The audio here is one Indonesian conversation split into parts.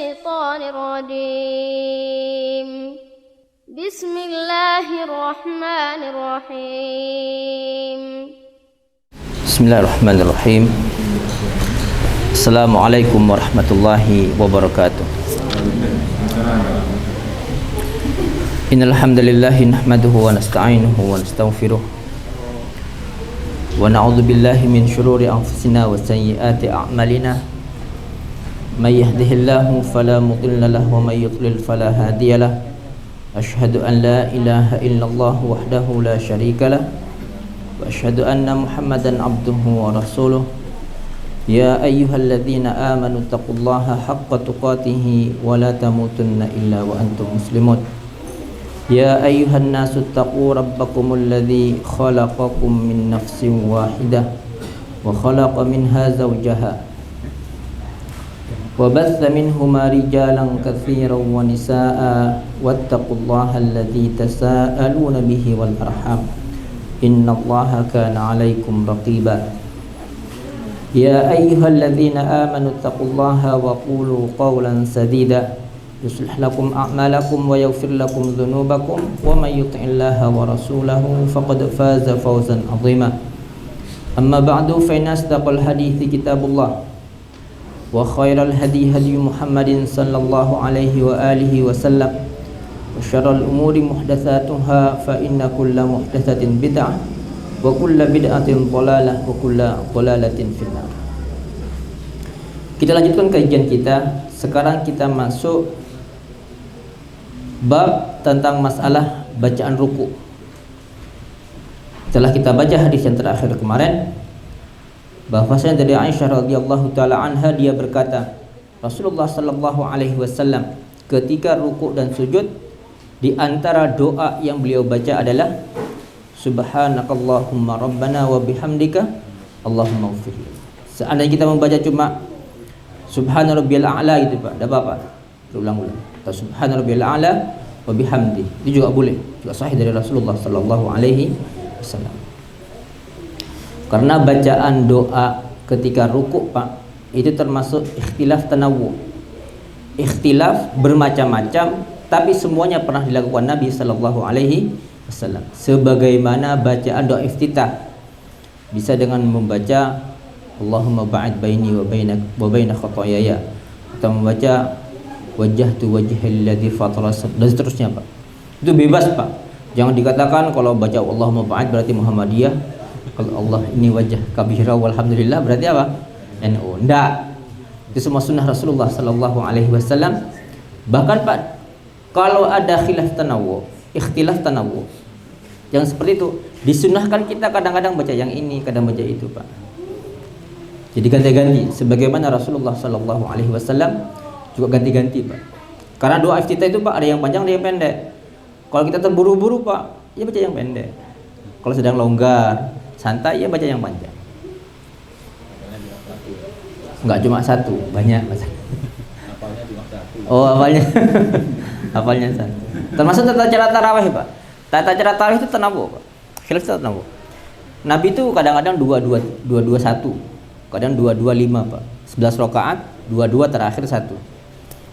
الشيطان الرجيم بسم الله الرحمن الرحيم بسم الله الرحمن الرحيم. السلام عليكم ورحمة الله وبركاته. إن الحمد لله نحمده ونستعينه ونستغفره ونعوذ بالله من شرور أنفسنا وسيئات أعمالنا. من يهده الله فلا مضل له ومن يضلل فلا هادي له. أشهد أن لا إله إلا الله وحده لا شريك له وأشهد أن محمدا عبده ورسوله. يا أيها الذين آمنوا اتقوا الله حق تقاته ولا تموتن إلا وأنتم مسلمون. يا أيها الناس اتقوا ربكم الذي خلقكم من نفس واحدة وخلق منها زوجها وبث منهما رجالا كثيرا ونساء واتقوا الله الذي تساءلون به والأرحام إن الله كان عليكم رقيبا. يا أيها الذين آمنوا اتقوا الله وقولوا قولا سديدا يصلح لكم أعمالكم ويغفر لكم ذنوبكم ومن يطع الله ورسوله فقد فاز فوزا عظيما. أما بعد فإن أصدق الحديث كتاب الله وخير الهدي هدي محمد صلى الله عليه وآله وسلم وشر الأمور محدثاتها فإن كل محدثة بدعة وكل بدعة ضلالة وكل ضلالة في النار. Kita lanjutkan kajian kita. Sekarang kita masuk bab tentang masalah bacaan ruku. Setelah kita baca hadis yang terakhir kemarin, bahwasanya dari Aisyah radhiyallahu taala anha, dia berkata, Rasulullah sallallahu alaihi wasallam ketika ruku dan sujud, di antara doa yang beliau baca adalah Subhanakallahumma rabbana wa bihamdika Allahumma ighfirli. Seandainya kita membaca cuma Subhana rabbiyal a'la gitu Pak, enggak apa-apa. Ulang-ulang. Atau Subhana rabbiyal a'la wa bihamdi. Itu juga boleh, juga sahih dari Rasulullah sallallahu alaihi wasallam. Karena bacaan doa ketika ruku Pak, itu termasuk ikhtilaf tanawwu. Ikhtilaf bermacam-macam, tapi semuanya pernah dilakukan Nabi sallallahu alaihi wasallam. Sebagaimana bacaan doa iftitah, bisa dengan membaca Allahumma ba'id baini wa baina khataayaya, atau membaca wajjahtu wajhal ladzi fatara dan seterusnya Pak. Itu bebas Pak. Jangan dikatakan kalau baca Allahumma ba'id berarti Muhammadiyah, kalau Allah ini wajah kabira walhamdulillah berarti apa? NU. Enggak. Itu semua sunnah Rasulullah sallallahu alaihi wasallam. Bahkan Pak, kalau ada khilaf tanawwu, ikhtilaf tanawwu, yang seperti itu disunnahkan kita kadang-kadang baca yang ini, kadang baca itu Pak. Jadi ganti-ganti, sebagaimana Rasulullah sallallahu alaihi wasallam juga ganti-ganti Pak. Karena doa iftitah itu Pak, ada yang panjang, ada yang pendek. Kalau kita terburu-buru Pak, ya baca yang pendek. Kalau sedang longgar, santai, ya baca yang panjang. Enggak cuma satu, banyak baca. Hafalnya cuma satu. Oh, hafalnya. Hafalnya satu. Termasuk tata cara tarawih Pak. Tata cara tarawih itu tanawwu Pak. Khilaf tanawwu. Nabi itu kadang-kadang 2-2-1. Kadang 2-2-5 Pak. 11 rakaat, 2-2 terakhir 1.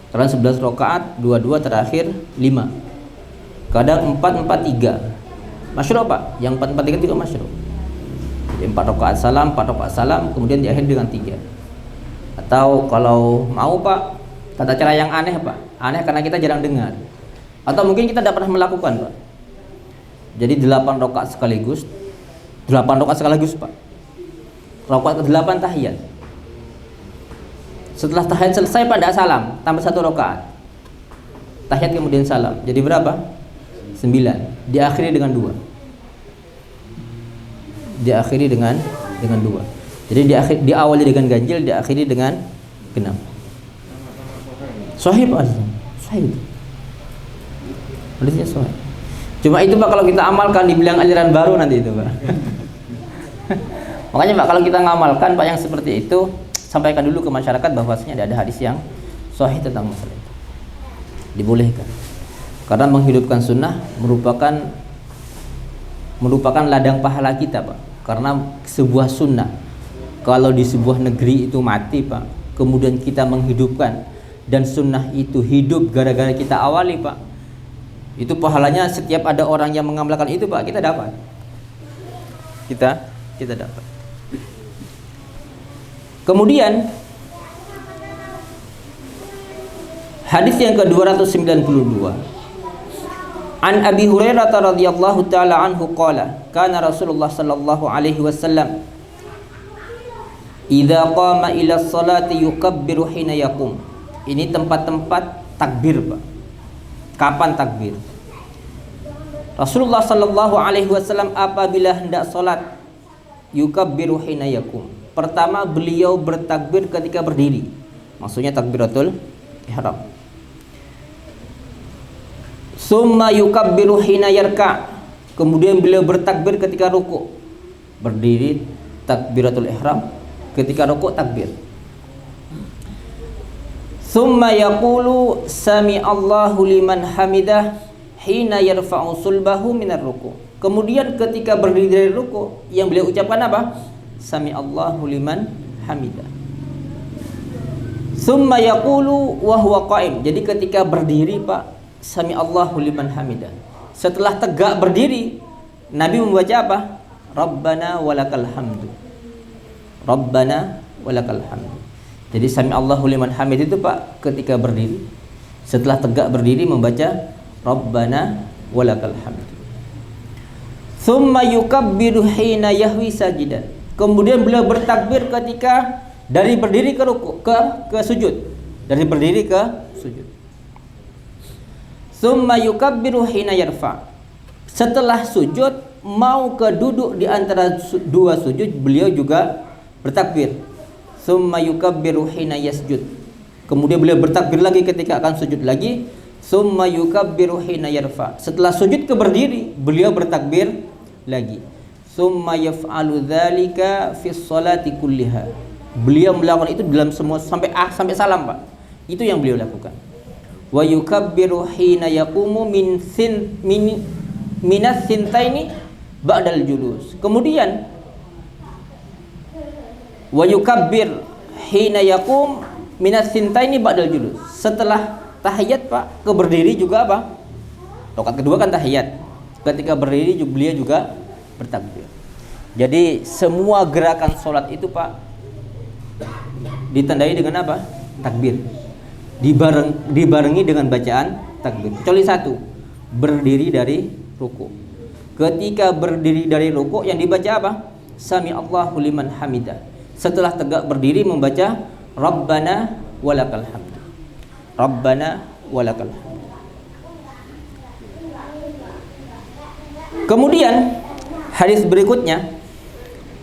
Kadang 11 rakaat, 2-2 terakhir 5. Kadang 4-4-3. Masyru' Pak. Yang 4-4-3 juga masyru'. 4 rakaat salam, 4 rakaat salam, kemudian diakhiri dengan 3. Atau kalau mau Pak, tata cara yang aneh Pak. Aneh karena kita jarang dengar. Atau mungkin kita tidak pernah melakukan Pak. Jadi 8 rakaat sekaligus. 8 rakaat sekaligus Pak. Rakaat ke-8 tahiyat. Setelah tahiyat selesai pada salam, tambah 1 rakaat. Tahiyat kemudian salam. Jadi berapa? 9. Diakhiri dengan 2. Diakhiri dengan 2. Jadi diawali dengan ganjil, diakhiri dengan genap. Sahih Pak. Sahih. Hadisnya sahih. Cuma itu Pak, kalau kita amalkan dibilang ajaran baru nanti itu Pak. Makanya Pak, kalau kita ngamalkan Pak yang seperti itu, sampaikan dulu ke masyarakat bahwasanya ada hadis yang sahih tentang masalah itu. Dibolehkan. Karena menghidupkan sunnah merupakan ladang pahala kita Pak. Karena sebuah sunnah, kalau di sebuah negeri itu mati Pak, kemudian kita menghidupkan dan sunnah itu hidup gara-gara kita awali, Pak, itu pahalanya setiap ada orang yang mengamalkan itu, Pak, kita dapat. Kita dapat. Kemudian hadis yang ke-292, an Abi Hurairah radhiyallahu taala anhu qala kana Rasulullah sallallahu alaihi wasallam idza qama ila sholati yukabbiru hina yaqum. Ini tempat-tempat takbir, Pak. Kapan takbir? Rasulullah sallallahu alaihi wasallam apabila hendak salat yukabbiru hina yaqum. Pertama beliau bertakbir ketika berdiri. Maksudnya takbiratul ihram. Summa yukabbiru hina yarka. Kemudian beliau bertakbir ketika ruku. Berdiri takbiratul ihram, ketika ruku takbir. Summa yaqulu sami Allahu liman hamidah hina yarfa'u sulbahu minar ruku. Kemudian ketika berdiri dari ruku, yang beliau ucapkan apa? Sami Allahu liman hamidah. Summa yaqulu wa huwa qa'im. Jadi ketika berdiri, Pak, sami Allahu liman hamidah. Setelah tegak berdiri, Nabi membaca apa? Rabbana walakal hamdu. Rabbana walakal hamdu. Jadi sami Allahu liman hamid itu, Pak, ketika berdiri. Setelah tegak berdiri membaca Rabbana walakal hamdu. Thumma yukabbiru hina yahwi sajidan. Kemudian beliau bertakbir ketika dari berdiri ke ruku, ke sujud. Dari berdiri ke sujud. Thumma yukabbiru hina yarfa. Setelah sujud mau ke duduk di antara dua sujud, beliau juga bertakbir. Thumma yukabbiru hina yasjud. Kemudian beliau bertakbir lagi ketika akan sujud lagi. Thumma yukabbiru hina yarfa. Setelah sujud ke berdiri, beliau bertakbir lagi. Thumma yaf'alu dzalika fi sholati kulliha. Beliau melakukan itu dalam semua sampai salam, Pak. Itu yang beliau lakukan. Wa yukabbiru hina yaqumu minas sintaini ba'dal julus. Kemudian wa yukabbir hina yaqum minas sintaini ba'dal julus. Setelah tahiyat, Pak, ke berdiri juga apa? Rakaat kedua kan tahiyat. Ketika berdiri beliau juga bertakbir. Jadi semua gerakan sholat itu, Pak, ditandai dengan apa? Takbir. Dibarengi dengan bacaan takbir. Kecuali satu, berdiri dari ruku. Ketika berdiri dari ruku yang dibaca apa? Sami Allahu liman hamidah. Setelah tegak berdiri membaca Rabbana walakal hamd. Rabbana walakal hamd. Kemudian hadis berikutnya,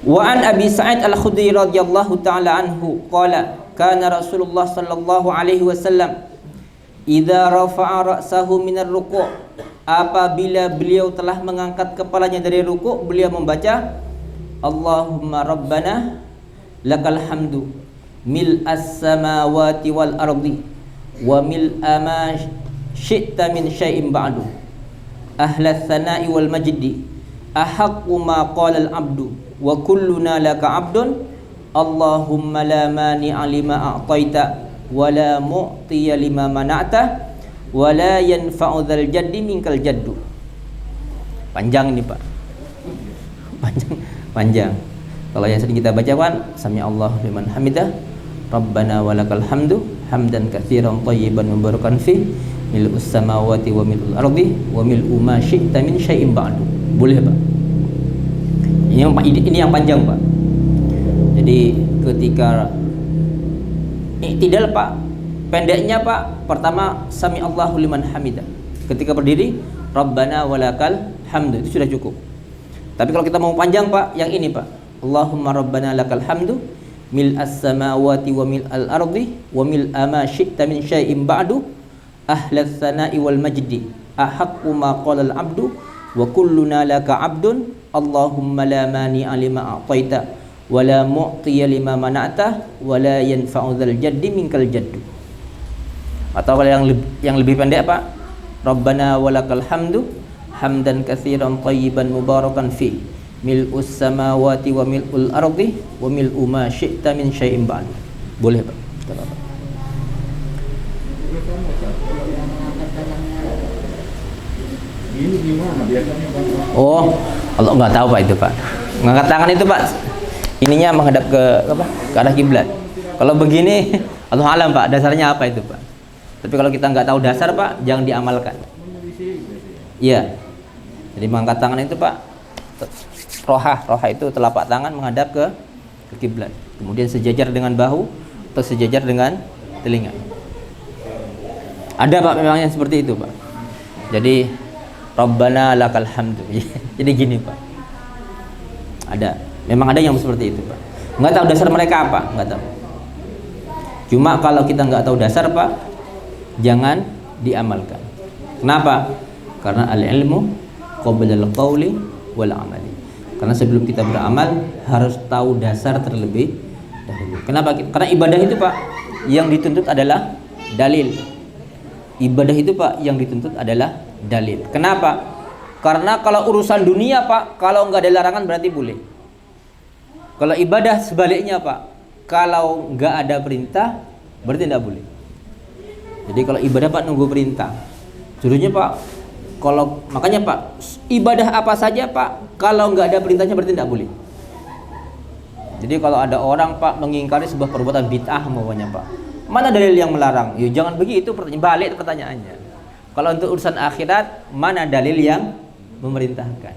wa an Abi Sa'id Al-Khudri radhiyallahu taala anhu qala kana Rasulullah sallallahu alaihi wasallam idza rafa'a ra'sahu minar ruku'. Apabila beliau telah mengangkat kepalanya dari ruku', beliau membaca Allahumma rabbana lakal hamdu mil'as samawati wal ardi wa mil'a ma syi'ta min syai'in ba'du ahlas sana'i wal majdi ahaqqu ma qala al abdu wa kulluna laka abdun Allahumma la mani'a lima a'taita wa la mu'tiya lima mana'ta wa la yanfa'u dzal jaddi minkal jaddu. Panjang ini, Pak. Panjang. Kalau yang sering kita bacakan sami Allahu liman hamidah Rabbana walakal hamdu hamdan katsiran thayyiban mubarakan fi mil'us samawati wa mil'ul ardi wa mil'u ma syi'ta min syai'in ba'du. Boleh, Pak? Ini yang panjang, Pak. Jadi ketika i'tidal, Pak, pendeknya, Pak, pertama sami Allahu liman hamidah. Ketika berdiri Rabbana walakal hamdu, itu sudah cukup. Tapi kalau kita mau panjang, Pak, yang ini, Pak, Allahumma rabbana lakal hamdu mil'as samawati wa mil'al ardi wa mil'a ma syi'ta min syai'in ba'du ahlas sana'i wal majdi ahaqqu ma qala al abdu wa kulluna laka abdun Allahumma la mani'a lima a'taita wa la mu'tiya lima mana'ta wa la yanfa'u dzal jaddi minkal jaddu. Atau kalau yang lebih pendek, Pak, Rabbana walakal hamdu hamdan katsiran thayyiban mubarakan fi mil'us samawati wa mil'ul ardi wa mil'u ma syi'ta min syai'in ba'd. Boleh, Pak? Ini gimana biasanya Pak? Oh, kalau nggak tahu Pak itu Pak. Ngangkat tangan itu Pak, ininya menghadap ke apa? Ke arah kiblat. Kalau begini, Allah alam Pak, dasarnya apa itu Pak? Tapi kalau kita nggak tahu dasar Pak, jangan diamalkan. Iya. Jadi mengangkat tangan itu Pak, roha itu telapak tangan menghadap ke kiblat. Kemudian sejajar dengan bahu atau sejajar dengan telinga. Ada Pak memangnya seperti itu Pak. Jadi Rabbana lakal hamdu. Jadi gini Pak. Ada. Memang ada yang seperti itu Pak. Nggak tahu dasar mereka apa, nggak tahu. Cuma kalau kita nggak tahu dasar Pak, jangan diamalkan. Kenapa? Karena al-ilmu qabla al-qawli wal amali. Karena sebelum kita beramal harus tahu dasar terlebih dahulu. Kenapa? Karena ibadah itu Pak yang dituntut adalah dalil. Ibadah itu Pak yang dituntut adalah dalil. Kenapa? Karena kalau urusan dunia Pak, kalau nggak ada larangan berarti boleh. Kalau ibadah sebaliknya Pak, kalau nggak ada perintah berarti tidak boleh. Jadi kalau ibadah Pak nunggu perintah. Judulnya Pak, kalau makanya Pak, ibadah apa saja Pak, kalau nggak ada perintahnya berarti tidak boleh. Jadi kalau ada orang Pak mengingkari sebuah perbuatan bid'ah maunya Pak, mana dalil yang melarang? Ya jangan begitu, balik pertanyaannya. Kalau untuk urusan akhirat, mana dalil yang memerintahkan?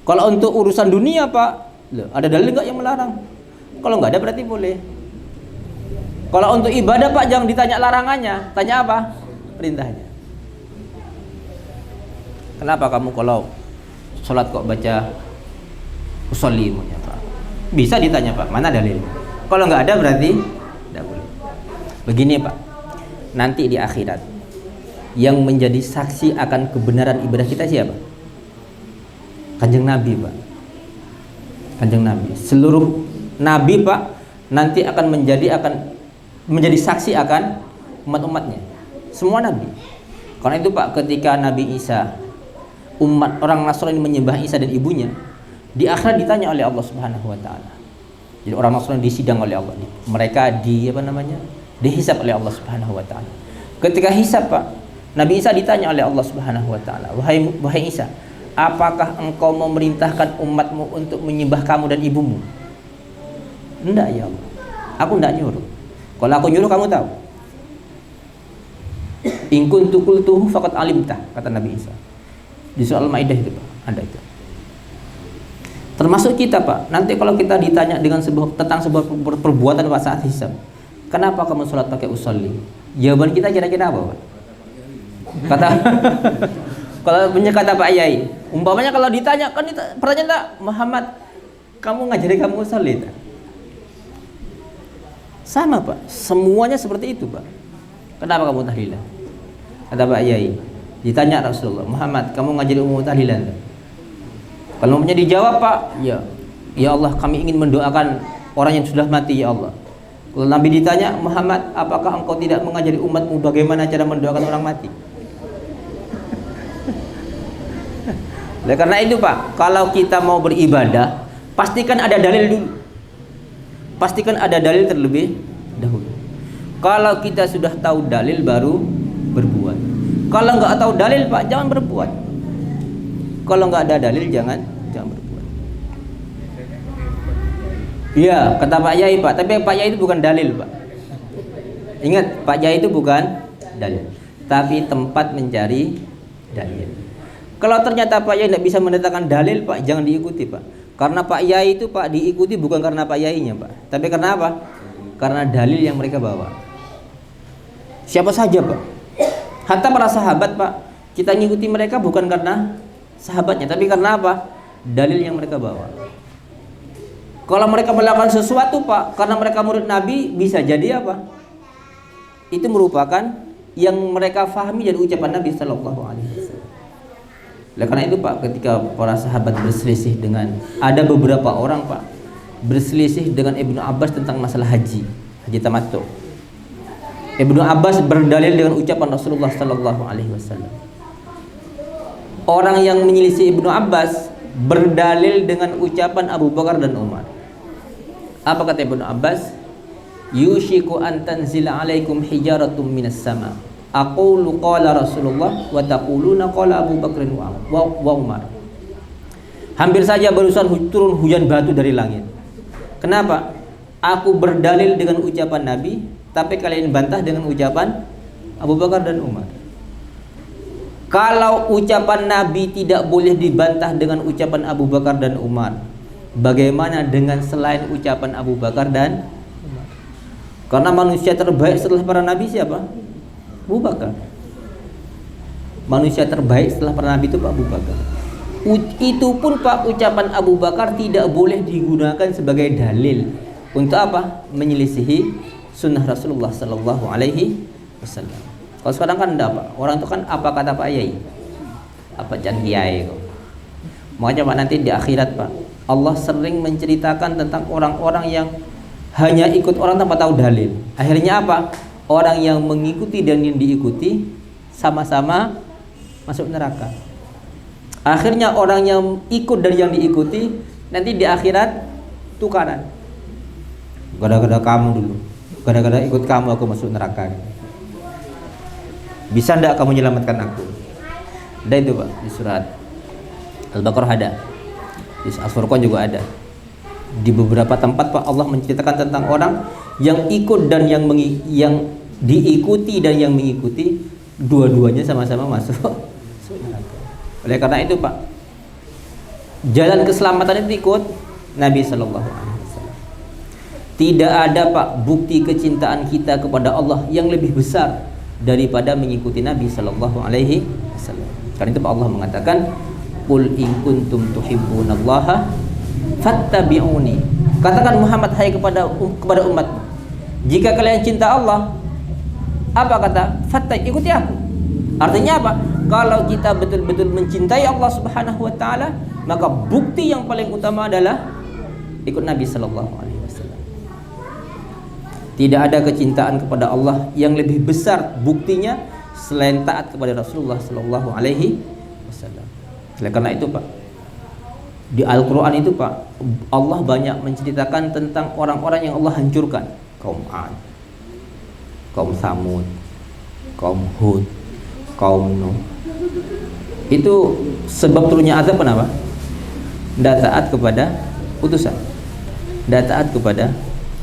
Kalau untuk urusan dunia Pak, loh, ada dalil nggak yang melarang? Kalau nggak ada berarti boleh. Kalau untuk ibadah Pak, jangan ditanya larangannya, tanya apa? Perintahnya. Kenapa kamu kalau sholat kok baca usolli maunya Pak? Bisa ditanya Pak, mana dalil? Kalau nggak ada berarti tidak boleh. Begini Pak, nanti di akhirat yang menjadi saksi akan kebenaran ibadah kita siapa? Kanjeng Nabi Pak. Kanjeng Nabi. Seluruh Nabi Pak nanti akan menjadi saksi akan umat-umatnya. Semua Nabi. Karena itu Pak, ketika Nabi Isa, umat orang Nasrani menyembah Isa dan ibunya, di akhirat ditanya oleh Allah Subhanahu Wa Taala. Jadi orang Nasrani disidang oleh Allah. Mereka dihisab oleh Allah Subhanahu Wa Taala. Ketika hisab Pak, Nabi Isa ditanya oleh Allah Subhanahu Wa Taala, wahai Isa, apakah engkau memerintahkan umatmu untuk menyembah kamu dan ibumu? Enggak ya Allah, aku enggak nyuruh. Kalau aku nyuruh kamu tahu. In kuntu qultuhu faqad alimta, kata Nabi Isa. Di surah Al-Maidah itu Pak, ada itu. Termasuk kita Pak, nanti kalau kita ditanya tentang sebuah perbuatan Pak saat hisab, kenapa kamu sholat pakai usolli? Jawaban kita kira-kira apa Pak? Kalau punya kata Pak Yai, umpamanya kalau ditanya kan pertanyaan tak, Muhammad, kamu ngajari kamu usolli tak? Sama Pak, semuanya seperti itu Pak. Kenapa kamu tahlilan? Kata Pak Yai, ditanya Rasulullah, Muhammad, kamu ngajari umum tahlilan tak? Kalau punya dijawab Pak, ya Allah, kami ingin mendoakan orang yang sudah mati ya Allah. Kalau Nabi ditanya, Muhammad, apakah engkau tidak mengajari umatmu bagaimana cara mendoakan orang mati? Oleh karena itu Pak, kalau kita mau beribadah, pastikan ada dalil dulu. Pastikan ada dalil terlebih dahulu. Kalau kita sudah tahu dalil baru berbuat. Kalau nggak tahu dalil Pak, jangan berbuat. Kalau nggak ada dalil jangan berbuat. Iya, kata Pak Yai Pak, tapi Pak Yai itu bukan dalil Pak. Ingat, Pak Yai itu bukan dalil, tapi tempat mencari dalil. Kalau ternyata Pak Yai tidak bisa mendatangkan dalil Pak, jangan diikuti Pak. Karena Pak Yai itu Pak diikuti bukan karena Pak Yainya Pak, tapi karena apa? Karena dalil yang mereka bawa. Siapa saja Pak, hatta para sahabat Pak, kita ngikuti mereka bukan karena sahabatnya, tapi karena apa? Dalil yang mereka bawa. Kalau mereka melakukan sesuatu Pak, karena mereka murid Nabi, bisa jadi apa? Itu merupakan yang mereka fahami dari ucapan Nabi Sallallahu Alaihi Wasallam. Oleh karena itu Pak, ketika para sahabat berselisih dengan, ada beberapa orang Pak berselisih dengan Ibnu Abbas tentang masalah haji tamattu. Ibnu Abbas berdalil dengan ucapan Rasulullah Sallallahu Alaihi Wasallam. Orang yang menyelisih Ibnu Abbas berdalil dengan ucapan Abu Bakar dan Umar. Apa kata Ibnu Abbas? yushiku an tanzila alaikum hijaratun minas sama. Aqulu qala Rasulullah wa taquluna qala Abu Bakr wa Umar. Hampir saja barusan turun hujan batu dari langit. Kenapa? Aku berdalil dengan ucapan Nabi, tapi kalian bantah dengan ucapan Abu Bakar dan Umar. Kalau ucapan Nabi tidak boleh dibantah dengan ucapan Abu Bakar dan Umar, bagaimana dengan selain ucapan Abu Bakar dan Umar? Karena manusia terbaik setelah para Nabi siapa? Abu Bakar. Manusia terbaik setelah para Nabi itu Pak Abu Bakar. Itu pun Pak, ucapan Abu Bakar tidak boleh digunakan sebagai dalil. Untuk apa? Menyelisihi sunnah Rasulullah Sallallahu Alaihi Wasallam. Kalau sekarang kan enggak Pak. Orang itu kan apa kata Pak Yai? Apa Jan Kiai kok. Makanya Pak, nanti di akhirat Pak, Allah sering menceritakan tentang orang-orang yang hanya ikut orang tanpa tahu dalil. Akhirnya apa? Orang yang mengikuti dan yang diikuti sama-sama masuk neraka. Akhirnya orang yang ikut dan yang diikuti nanti di akhirat tukaran. Gara-gara kamu dulu, gara-gara ikut kamu aku masuk neraka. Bisa ndak kamu menyelamatkan aku? Dan itu Pak, di surat Al-Baqarah ada, di Al-Furqan juga ada. Di beberapa tempat Pak, Allah menceritakan tentang orang yang ikut dan yang diikuti dan yang mengikuti, dua-duanya sama-sama masuk neraka. Oleh karena itu Pak, jalan keselamatan itu ikut Nabi Sallallahu Alaihi Wasallam. Tidak ada Pak bukti kecintaan kita kepada Allah yang lebih besar daripada mengikuti Nabi Sallallahu Alaihi Wasallam. Karena itu Pak, Allah mengatakan, "Qul in kuntum tuhibbunallaha fattabi'uni." Katakan Muhammad, hai kepada umat, jika kalian cinta Allah, apa kata? Ikuti aku. Artinya apa? Kalau kita betul-betul mencintai Allah Subhanahu wa taala, maka bukti yang paling utama adalah ikut Nabi Sallallahu Alaihi Wasallam. Tidak ada kecintaan kepada Allah yang lebih besar buktinya selain taat kepada Rasulullah Sallallahu Alaihi Wasallam. Oleh karena itu Pak, di Al-Quran itu Pak, Allah banyak menceritakan tentang orang-orang yang Allah hancurkan. Kaum Ad, kaum Samud, kaum Hud, kaum Nuh. Itu sebab turunnya azab kenapa? Tidak taat kepada putusan. Tidak taat kepada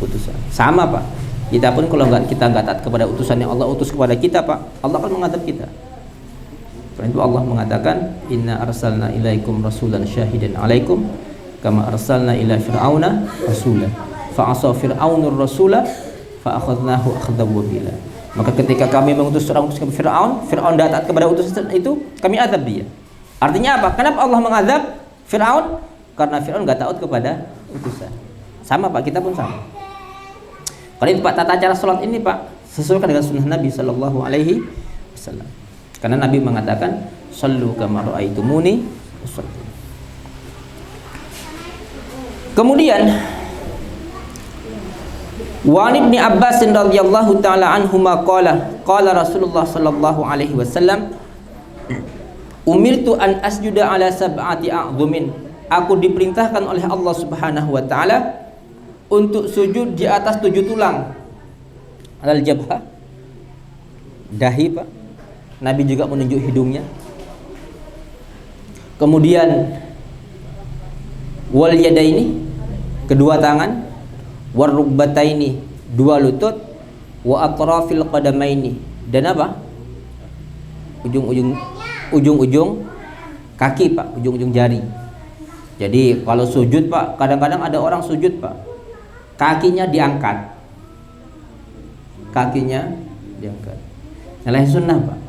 putusan. Sama Pak, kita pun kalau kita nggak taat kepada utusan yang Allah utus kepada kita Pak, Allah akan mengadab kita. Karena itu Allah mengatakan, Inna arsalna ilaikum rasulan syahidan alaikum kama arsalna ila fir'auna rasulan fa'asa fir'aunur rasula fa'akhadnahu akhdan wabila. Maka ketika kami mengutus seorang utusan ke Fir'aun tidak taat kepada utusan itu, kami azab dia. Artinya apa? Kenapa Allah mengazab Fir'aun? Karena Fir'aun enggak taat kepada utusan. Sama Pak, kita pun sama. Kalau itu Pak, tata cara sholat ini Pak sesuaikan dengan sunnah Nabi Sallallahu Alaihi Wasallam. Karena Nabi mengatakan, "Shallu kama ra'aitumuni usalli." Kemudian wa Ibnu Abbas radhiyallahu taala anhuma qala Rasulullah sallallahu alaihi wasallam, "Umirtu an asjuda ala sab'ati a'dhumin." Aku diperintahkan oleh Allah Subhanahu wa taala untuk sujud di atas 7 tulang. Alal jabhah, dahi Pak. Nabi juga menunjuk hidungnya. Kemudian wal yadaini, kedua tangan, war rukbataini, 2 lutut, wa atrafil qadamaini, dan apa? Ujung-ujung kaki Pak, ujung-ujung jari. Jadi kalau sujud Pak, kadang-kadang ada orang sujud Pak, kakinya diangkat. Kakinya diangkat. Nyalahin sunnah Pak.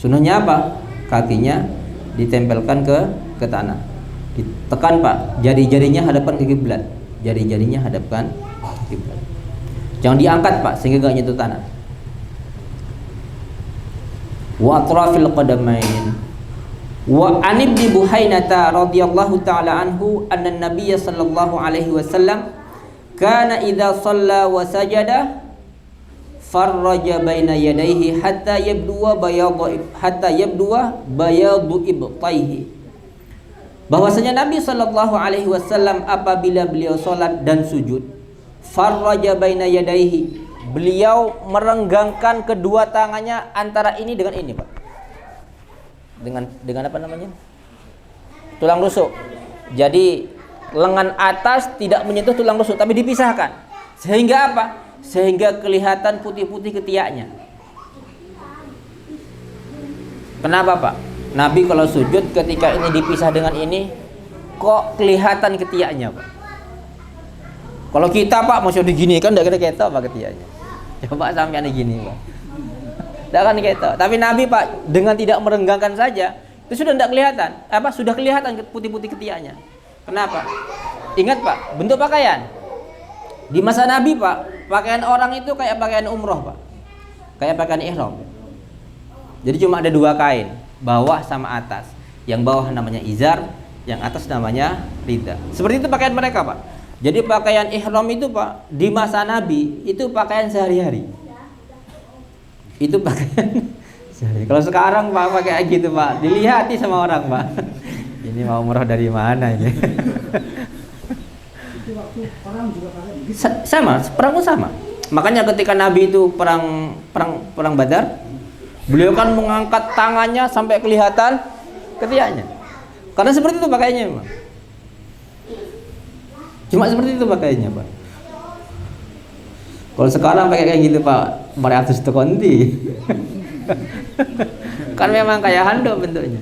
Sunnahnya apa? Kakinya ditempelkan ke tanah. Ditekan Pak, jari-jarinya hadapkan ke kiblat. Jari-jarinya hadapkan ke kiblat. Jangan diangkat Pak sehingga enggak nyentuh tanah. Wa atrafil qadamain. Wa an Ibnu Buhainata radhiyallahu taala anhu anna Nabiy sallallahu alaihi wasallam kana idza shalla wa sajada farraja baina yadayhi hatta yabduwa bayadu ibtaihi. Bahwasanya Nabi sallallahu alaihi wasallam apabila beliau salat dan sujud, farraja baina yadayhi. Beliau merenggangkan kedua tangannya antara ini dengan ini, Pak. Dengan apa namanya? Tulang rusuk. Jadi lengan atas tidak menyentuh tulang rusuk tapi dipisahkan. Sehingga apa? Sehingga kelihatan putih-putih ketiaknya. Kenapa, Pak? Nabi kalau sujud ketika ini dipisah dengan ini kok kelihatan ketiaknya, Pak? Kalau kita, Pak, masih digini kan enggak kira-kira Pak ketiaknya. Coba sampean gini, Pak. Enggak kan gitu. Tapi Nabi, Pak, dengan tidak merenggangkan saja itu sudah tidak kelihatan. Sudah kelihatan putih-putih ketiaknya. Kenapa? Ingat, Pak, bentuk pakaian. Di masa Nabi, Pak, pakaian orang itu kayak pakaian umroh, Pak. Kayak pakaian ihram. Jadi cuma ada dua kain, bawah sama atas. Yang bawah namanya izar, yang atas namanya ridha. Seperti itu pakaian mereka, Pak. Jadi pakaian ihram itu, Pak, di masa Nabi itu pakaian sehari-hari. Itu pakaian sehari. Kalau sekarang, Pak, pakai gitu, Pak, dilihati sama orang, Pak. Ini mau umroh dari mana ini? Itu waktu perang juga pakai begitu. Sama, perang pun sama. Makanya ketika Nabi itu perang Badar, beliau kan mengangkat tangannya sampai kelihatan ketiaknya. Karena seperti itu pakaiannya, Pak. Cuma seperti itu pakaiannya, Pak. Kalau sekarang pakai kayak gitu, Pak, mari atus konti. Kan memang kayak handuk bentuknya.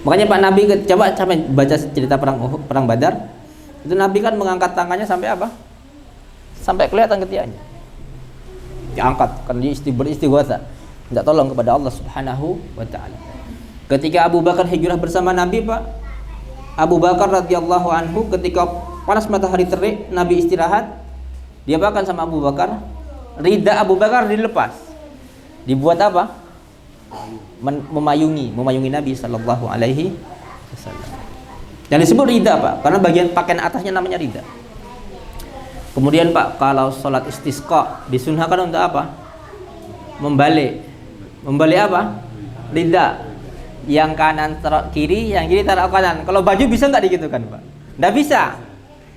Makanya Pak Nabi coba baca cerita perang Badar. Itu Nabi kan mengangkat tangannya sampai apa? Sampai kelihatan ketiaknya. Diangkat kan beristighotsah. Minta tolong kepada Allah Subhanahu wa taala. Ketika Abu Bakar hijrah bersama Nabi, Pak, Abu Bakar radhiyallahu anhu ketika panas matahari terik, Nabi istirahat, dia bahkan sama Abu Bakar, ridha Abu Bakar dilepas. Dibuat apa? Memayungi Nabi sallallahu alaihi wasallam. Yang disebut ridha, Pak, karena bagian pakaian atasnya namanya ridha. Kemudian, Pak, kalau sholat istisqa disunahkan untuk apa? Membalik apa? Ridha. Yang kanan taruh kiri, yang kiri taruh kanan. Kalau baju bisa nggak gitu kan, Pak? Nggak bisa.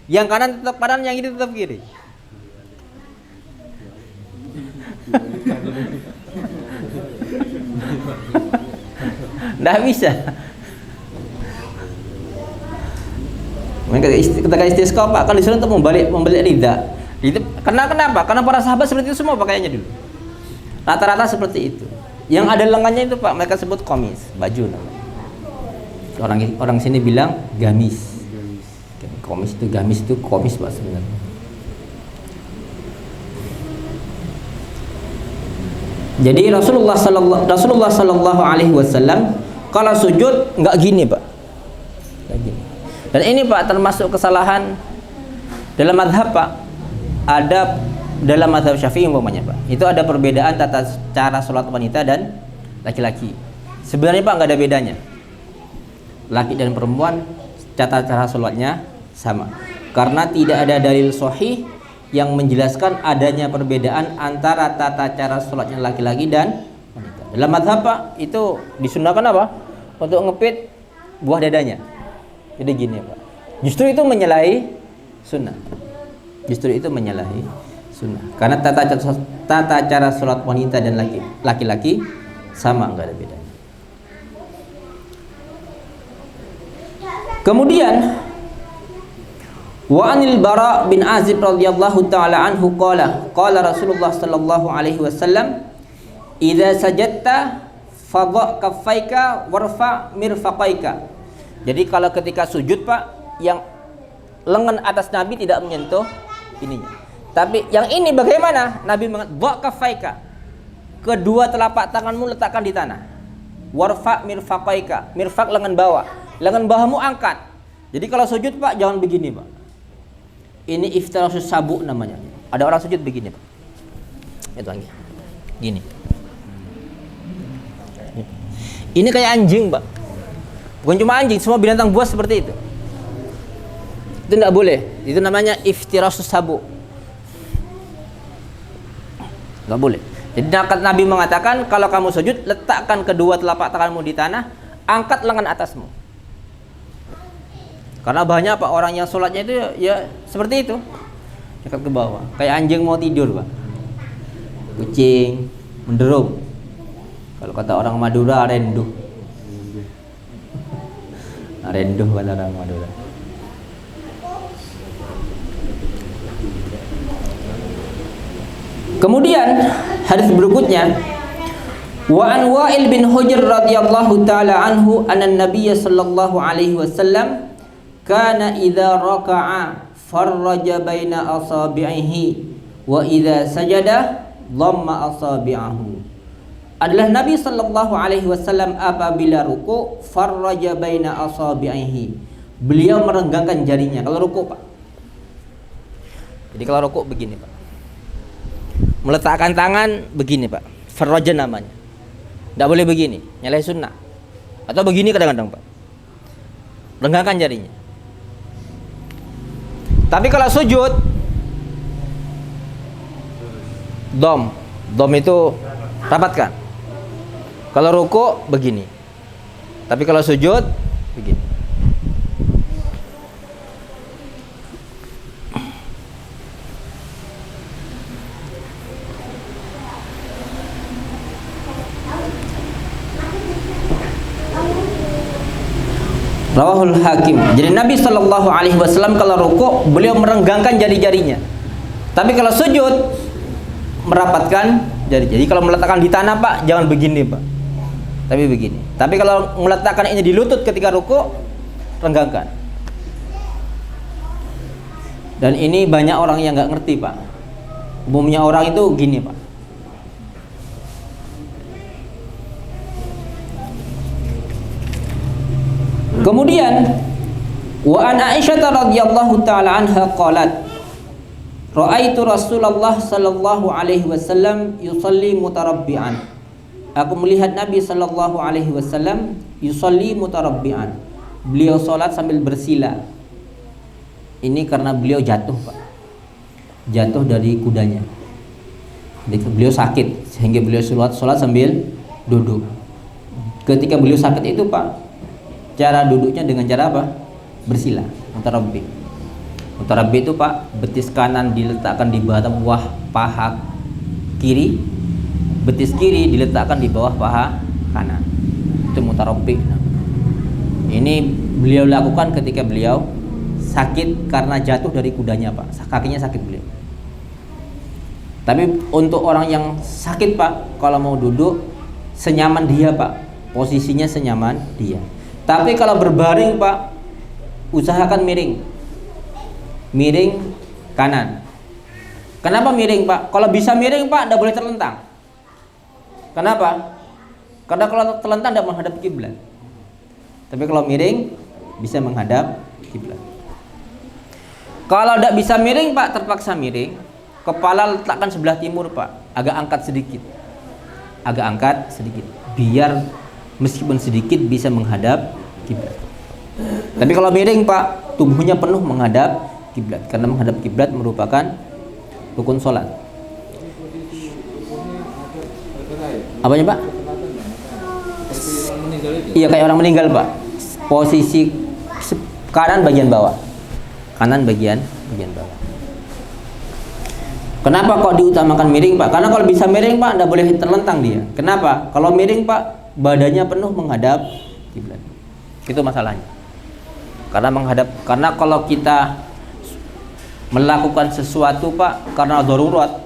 Yang kanan tetap kanan, yang kiri tetap kiri. Nggak bisa. Ketika istisqa, Pak, kan disuruh untuk membalik ridha. Itu kenapa? Karena para sahabat seperti itu semua pakaiannya dulu. Rata-rata seperti itu. Yang ada lengannya itu, Pak, mereka sebut komis, baju namanya. Orang sini bilang gamis. Gamis itu komis, Pak, sebenarnya. Jadi Rasulullah sallallahu alaihi wasallam kalau sujud enggak gini, Pak. Enggak gini. Dan ini, Pak, termasuk kesalahan dalam mazhab, Pak. Ada dalam mazhab Syafi'i umpamanya, Pak. Itu ada perbedaan tata cara sholat wanita dan laki-laki. Sebenarnya, Pak, nggak ada bedanya. Laki dan perempuan tata cara sholatnya sama. Karena tidak ada dalil sahih yang menjelaskan adanya perbedaan antara tata cara sholatnya laki-laki dan wanita. Dalam mazhab, Pak, itu disunahkan apa? Untuk ngepit buah dadanya. Jadi gini, Pak. Justru itu menyalahi sunnah. Sunnah. Karena tata cara sholat wanita dan laki-laki sama, nggak ada bedanya. Kemudian wa anil Bara bin Azib radhiyallahu taala anhu qala Rasulullah sallallahu alaihi wasallam idza sajadta fadha kaffaika warfa mirfaqaika. Jadi kalau ketika sujud, Pak, yang lengan atas Nabi tidak menyentuh ininya. Tapi yang ini bagaimana? Nabi mengatakan dha kaffaika. Kedua telapak tanganmu letakkan di tanah. Warfa mirfaqaika. Mirfaq lengan bawah. Lengan bawahmu angkat. Jadi kalau sujud, Pak, jangan begini, Pak. Ini iftirasus sabu namanya. Ada orang sujud begini, Pak. Itu lagi. Gini. Ini kayak anjing, Pak. Bukan cuma anjing, semua binatang buas seperti itu. Itu tidak boleh. Itu namanya iftirasus sabu. Nggak boleh. Jadi Nabi mengatakan kalau kamu sujud, letakkan kedua telapak tanganmu di tanah, angkat lengan atasmu. Karena banyak Pak orang yang sholatnya itu ya seperti itu, dekat ke bawah, kayak anjing mau tidur Pak, kucing menderum. Kalau kata orang Madura, renduh. Renduh kata orang Madura. Kemudian hadis berikutnya, wa an Wa'il bin Hujr radhiyallahu taala anhu anna Nabiy sallallahu alaihi wasallam kana idza raka'a farraja baina asabi'ihi wa idza sajada dhamma asabi'ahu. Adalah Nabi sallallahu alaihi wasallam apabila ruku farraja baina asabi'ihi, beliau merenggangkan jarinya kalau ruku Pak. Jadi kalau ruku begini Pak, meletakkan tangan begini Pak, farraja namanya. Tidak boleh begini, nyalai sunnah. Atau begini kadang-kadang Pak, renggangkan jarinya. Tapi kalau sujud, dom itu rapatkan. Kalau ruku begini. Tapi kalau sujud begini. Rawahul Hakim. Jadi Nabi Shallallahu Alaihi Wasallam kalau ruku beliau merenggangkan jari-jarinya. Tapi kalau sujud merapatkan jari. Jadi kalau meletakkan di tanah Pak, jangan begini Pak, tapi begini. Tapi kalau meletakkan ini di lutut ketika ruku, renggangkan. Dan ini banyak orang yang nggak ngerti Pak. Umumnya orang itu gini Pak. Kemudian wa an Aisyah radhiyallahu taala anha qalat ra'aitu Rasulullah sallallahu alaihi wasallam yusalli mutarabbi'an. Aku melihat Nabi sallallahu alaihi wasallam yusalli mutarabbi'an. Beliau salat sambil bersila. Ini karena beliau jatuh Pak. Jatuh dari kudanya. Jadi beliau sakit sehingga beliau salat sambil duduk. Ketika beliau sakit itu Pak, cara duduknya dengan cara apa? Bersila, mutarabbi. Mutarabbi itu Pak, betis kanan diletakkan di bawah paha kiri, betis kiri diletakkan di bawah paha kanan. Itu mutarabbi. Ini beliau lakukan ketika beliau sakit karena jatuh dari kudanya Pak. Kakinya sakit beliau. Tapi untuk orang yang sakit Pak, kalau mau duduk senyaman dia Pak, posisinya senyaman dia. Tapi kalau berbaring Pak, usahakan miring kanan. Kenapa miring Pak? Kalau bisa miring Pak, tidak boleh terlentang. Kenapa? Karena kalau terlentang tidak menghadap kiblat. Tapi kalau miring bisa menghadap kiblat. Kalau tidak bisa miring Pak, terpaksa miring, kepala letakkan sebelah timur Pak, agak angkat sedikit, biar meskipun sedikit bisa menghadap kiblat. Tapi kalau miring Pak, tubuhnya penuh menghadap kiblat, karena menghadap kiblat merupakan rukun sholat. Apanya Pak? Iya, kayak orang meninggal Pak. Posisi kanan bagian bawah. Kenapa kok diutamakan miring Pak? Karena kalau bisa miring Pak, tidak boleh terlentang dia. Kenapa? Kalau miring Pak, badannya penuh menghadap kiblat. Itu masalahnya. Karena kalau kita melakukan sesuatu Pak karena darurat,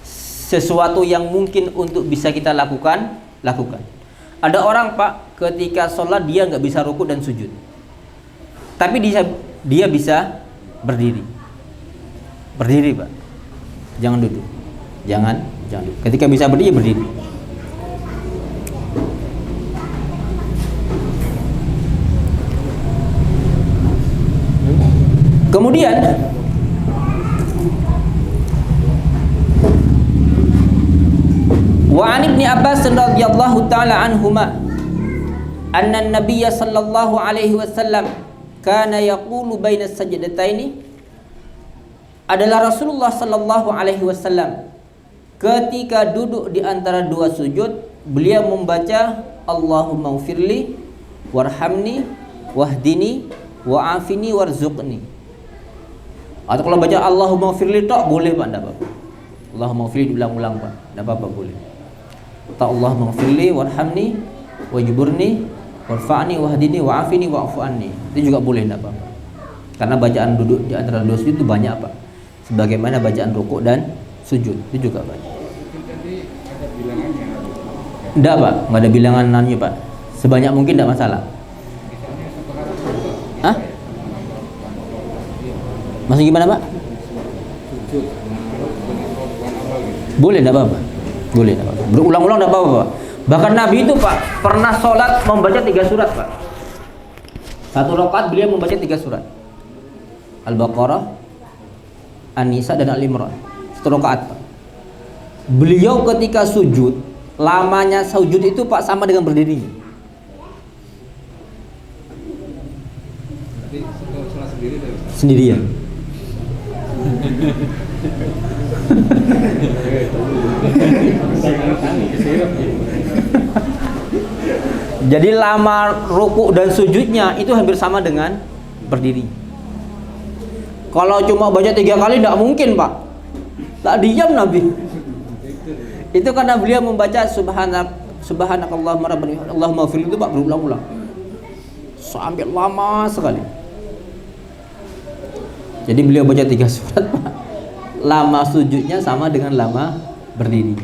sesuatu yang mungkin untuk bisa kita lakukan. Ada orang Pak ketika sholat dia nggak bisa ruku dan sujud, tapi dia bisa berdiri Pak. Jangan duduk. Jangan duduk. Ketika bisa berdiri, berdiri. Kemudian wa an Ibni Abbas radhiyallahu taala anhuma anna an-nabiy sallallahu alaihi wasallam kana yaqulu baina sajdataini. Adalah Rasulullah sallallahu alaihi wasallam ketika duduk di antara dua sujud, beliau membaca Allahumma ufirli warhamni wahdini wa afini warzuqni. Atau kalau baca Allahumma firli tok boleh Pak, enggak apa-apa. Allahumma firli diulang-ulang Pak, enggak apa-apa boleh. Atau Allahumma firli warhamni wajburni warfa'ni wahdini wa'afini wa'fu anni. Itu juga boleh, enggak apa-apa. Karena bacaan duduk di antara dua sujud itu banyak Pak. Sebagaimana bacaan rukuk dan sujud itu juga banyak. Enggak Pak, enggak ada bilangannya Pak. Sebanyak mungkin enggak masalah. Hah? Masih gimana Pak? Boleh enggak apa-apa. Boleh enggak apa-apa. Berulang-ulang enggak apa-apa Pak. Bahkan Nabi itu Pak pernah sholat membaca 3 surat Pak. Satu rakaat beliau membaca 3 surat. Al-Baqarah, An-Nisa dan Al-Imran. Satu rakaat Pak. Beliau ketika sujud, lamanya sujud itu Pak sama dengan berdiri. Sendirian. Jadi lama ruku dan sujudnya itu hampir sama dengan berdiri. Kalau cuma baca 3 kali tidak mungkin Pak. Tak diam Nabi. Itu karena beliau membaca subhanakallahumma rabbana Allahumma fir itu Pak berulang-ulang. Sampai lama sekali. Jadi beliau baca 3 surat Pak. Lama sujudnya sama dengan lama berdiri.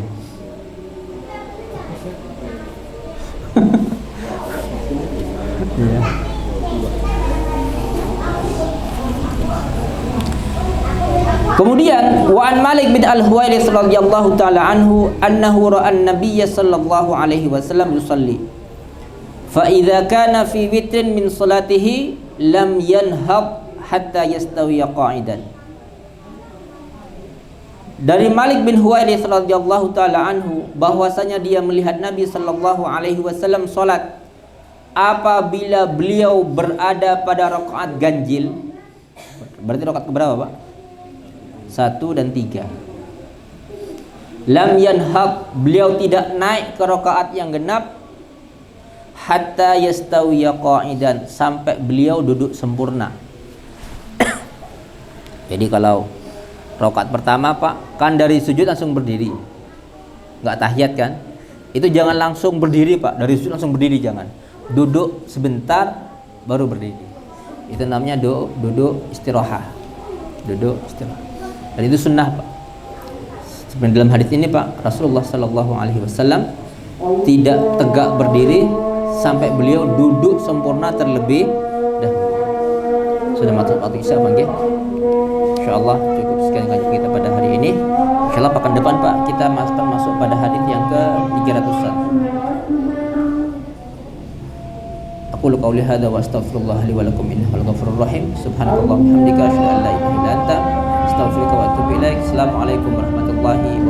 Ya. Kemudian wa an Malik bin Al-Huwairis radhiyallahu taala anhu annahu ra'a an-nabiy sallallahu alaihi wasallam yusalli fa idza kana fi witrin min salatihi lam yanhab hatta yastawiya qa'idan. Dari Malik bin Huwairis radhiyallahu taala anhu bahwasanya dia melihat Nabi sallallahu alaihi wasallam salat apabila beliau berada pada rakaat ganjil. Berarti rakaat keberapa Pak? 1 dan 3. Lam yanhab, beliau tidak naik ke rakaat yang genap hatta yastawiya qa'idan, sampai beliau duduk sempurna. Jadi kalau rakaat pertama Pak kan dari sujud langsung berdiri, nggak tahiyat kan? Itu jangan langsung berdiri Pak, dari sujud langsung berdiri jangan. Duduk sebentar baru berdiri. Itu namanya duduk istirahat. Duduk istirahat. Dan itu sunnah Pak. Seperti dalam hadis ini Pak, Rasulullah Sallallahu Alaihi Wasallam tidak tegak berdiri sampai beliau duduk sempurna terlebih dahulu. Sudah masuk waktu isya panggil. Insyaallah cukup sekian kajian kita pada hari ini. Insyaallah pekan depan Pak kita masuk pada hadis yang ke 301. Aku qauli hadza wa astaghfirullah li wa lakum innahu al-ghafurur rahim. Subhanakallahumma hamdika asyhadu an la ilaha illa anta astaghfiruka wa atubu ilaik. Assalamualaikum warahmatullahi wabarakatuh.